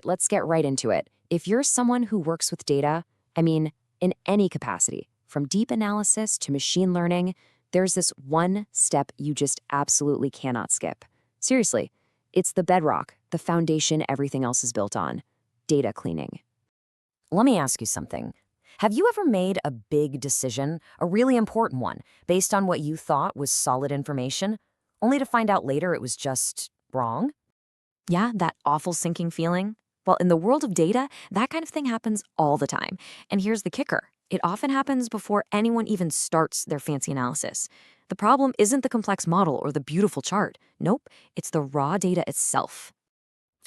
right, let's get right into it. If you're someone who works with data, I mean, in any capacity, from deep analysis to machine learning, there's this one step you just absolutely cannot skip. Seriously, it's the bedrock, the foundation everything else is built on: data cleaning. Let me ask you something. Have you ever made a big decision, a really important one, based on what you thought was solid information, only to find out later it was just wrong? Yeah, that awful sinking feeling? Well, in the world of data, that kind of thing happens all the time. And here's the kicker: it often happens before anyone even starts their fancy analysis. The problem isn't the complex model or the beautiful chart. Nope, it's the raw data itself.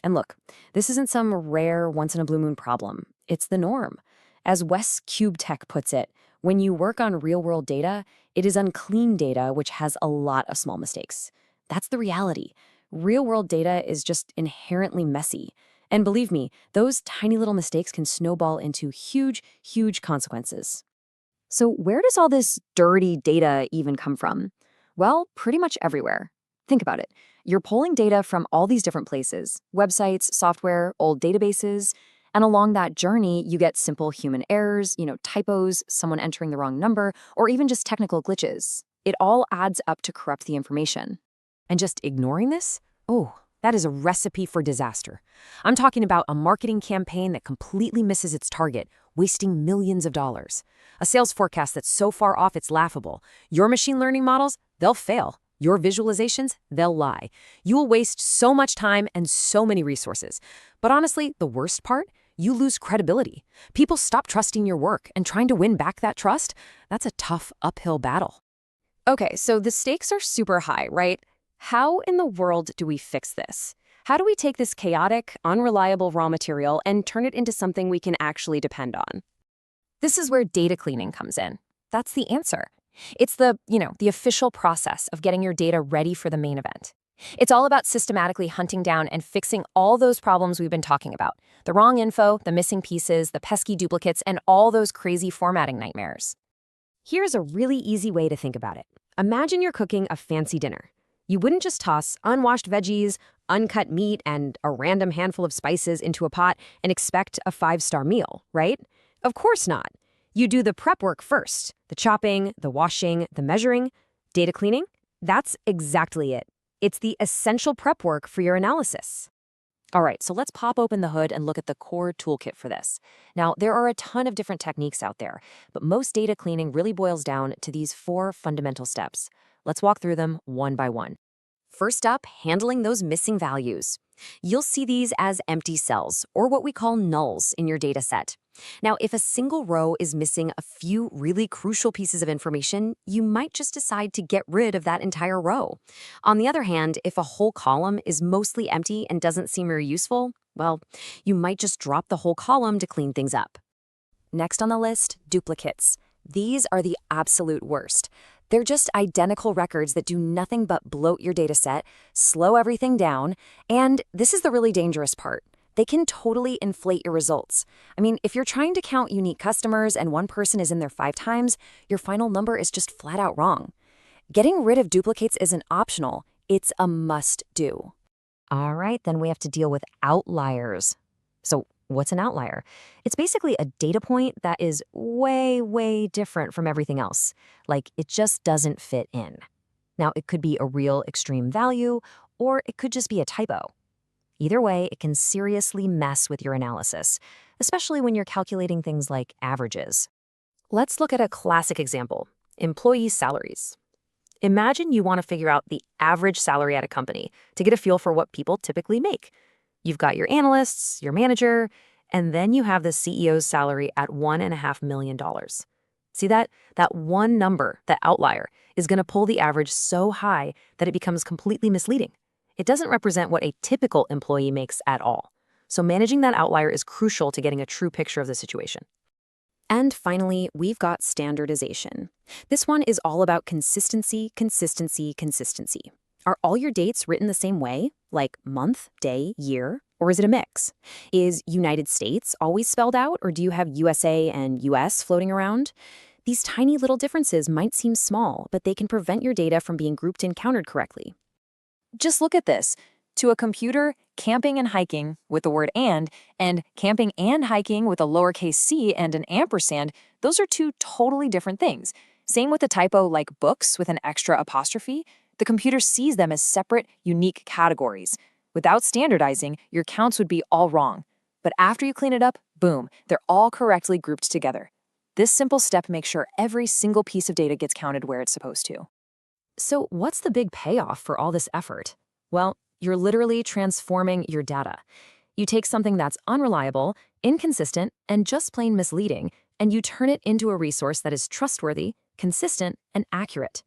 And look, this isn't some rare once-in-a-blue-moon problem. It's the norm. As Wes Cube Tech puts it, when you work on real-world data, it is unclean data which has a lot of small mistakes. That's the reality. Real-world data is just inherently messy. And believe me, those tiny little mistakes can snowball into huge, huge consequences. So where does all this dirty data even come from? Well, pretty much everywhere. Think about it. You're pulling data from all these different places: websites, software, old databases, and along that journey, you get simple human errors, typos, someone entering the wrong number, or even just technical glitches. It all adds up to corrupt the information. And just ignoring this? Oh, that is a recipe for disaster. I'm talking about a marketing campaign that completely misses its target, wasting millions of dollars. A sales forecast that's so far off it's laughable. Your machine learning models, they'll fail. Your visualizations, they'll lie. You will waste so much time and so many resources. But honestly, the worst part? You lose credibility. People stop trusting your work, and trying to win back that trust, that's a tough uphill battle. Okay, so the stakes are super high, right? How in the world do we fix this? How do we take this chaotic, unreliable raw material and turn it into something we can actually depend on? This is where data cleaning comes in. That's the answer. It's the official process of getting your data ready for the main event. It's all about systematically hunting down and fixing all those problems we've been talking about: the wrong info, the missing pieces, the pesky duplicates, and all those crazy formatting nightmares. Here's a really easy way to think about it. Imagine you're cooking a fancy dinner. You wouldn't just toss unwashed veggies, uncut meat, and a random handful of spices into a pot and expect a 5-star meal, right? Of course not. You do the prep work first: the chopping, the washing, the measuring. Data cleaning? That's exactly it. It's the essential prep work for your analysis. All right, so let's pop open the hood and look at the core toolkit for this. Now, there are a ton of different techniques out there, but most data cleaning really boils down to these 4 fundamental steps. Let's walk through them one by one. First up, handling those missing values. You'll see these as empty cells, or what we call nulls, in your data set. Now, if a single row is missing a few really crucial pieces of information, you might just decide to get rid of that entire row. On the other hand, if a whole column is mostly empty and doesn't seem very useful, well, you might just drop the whole column to clean things up. Next on the list, duplicates. These are the absolute worst. They're just identical records that do nothing but bloat your data set, slow everything down, and this is the really dangerous part: they can totally inflate your results. I mean, if you're trying to count unique customers and one person is in there 5 times, your final number is just flat out wrong. Getting rid of duplicates isn't optional, it's a must-do. All right, then we have to deal with outliers. So what's an outlier? It's basically a data point that is way, way different from everything else. Like, it just doesn't fit in. Now, it could be a real extreme value, or it could just be a typo. Either way, it can seriously mess with your analysis, especially when you're calculating things like averages. Let's look at a classic example: employee salaries. Imagine you want to figure out the average salary at a company to get a feel for what people typically make. You've got your analysts, your manager, and then you have the CEO's salary at $1.5 million. See that? That one number, that outlier, is going to pull the average so high that it becomes completely misleading. It doesn't represent what a typical employee makes at all. So managing that outlier is crucial to getting a true picture of the situation. And finally, we've got standardization. This one is all about consistency, consistency, consistency. Are all your dates written the same way, like month, day, year, or is it a mix? Is United States always spelled out, or do you have USA and US floating around? These tiny little differences might seem small, but they can prevent your data from being grouped and counted correctly. Just look at this. To a computer, camping and hiking with the word and camping and hiking with a lowercase c and an ampersand, those are two totally different things. Same with a typo like books with an extra apostrophe. The computer sees them as separate, unique categories. Without standardizing, your counts would be all wrong. But after you clean it up, boom, they're all correctly grouped together. This simple step makes sure every single piece of data gets counted where it's supposed to. So what's the big payoff for all this effort? Well, you're literally transforming your data. You take something that's unreliable, inconsistent, and just plain misleading, and you turn it into a resource that is trustworthy, consistent, and accurate.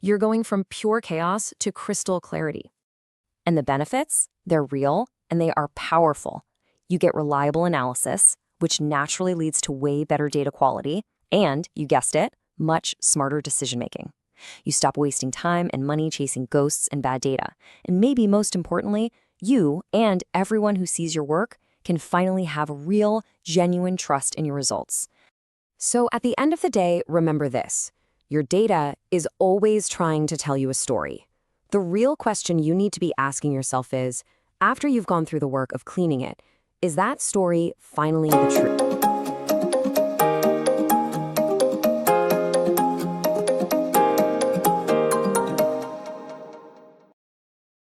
You're going from pure chaos to crystal clarity. And the benefits? They're real, and they are powerful. You get reliable analysis, which naturally leads to way better data quality, and, you guessed it, much smarter decision-making. You stop wasting time and money chasing ghosts and bad data. And maybe most importantly, you and everyone who sees your work can finally have real, genuine trust in your results. So at the end of the day, remember this. Your data is always trying to tell you a story. The real question you need to be asking yourself is, after you've gone through the work of cleaning it, is that story finally the truth?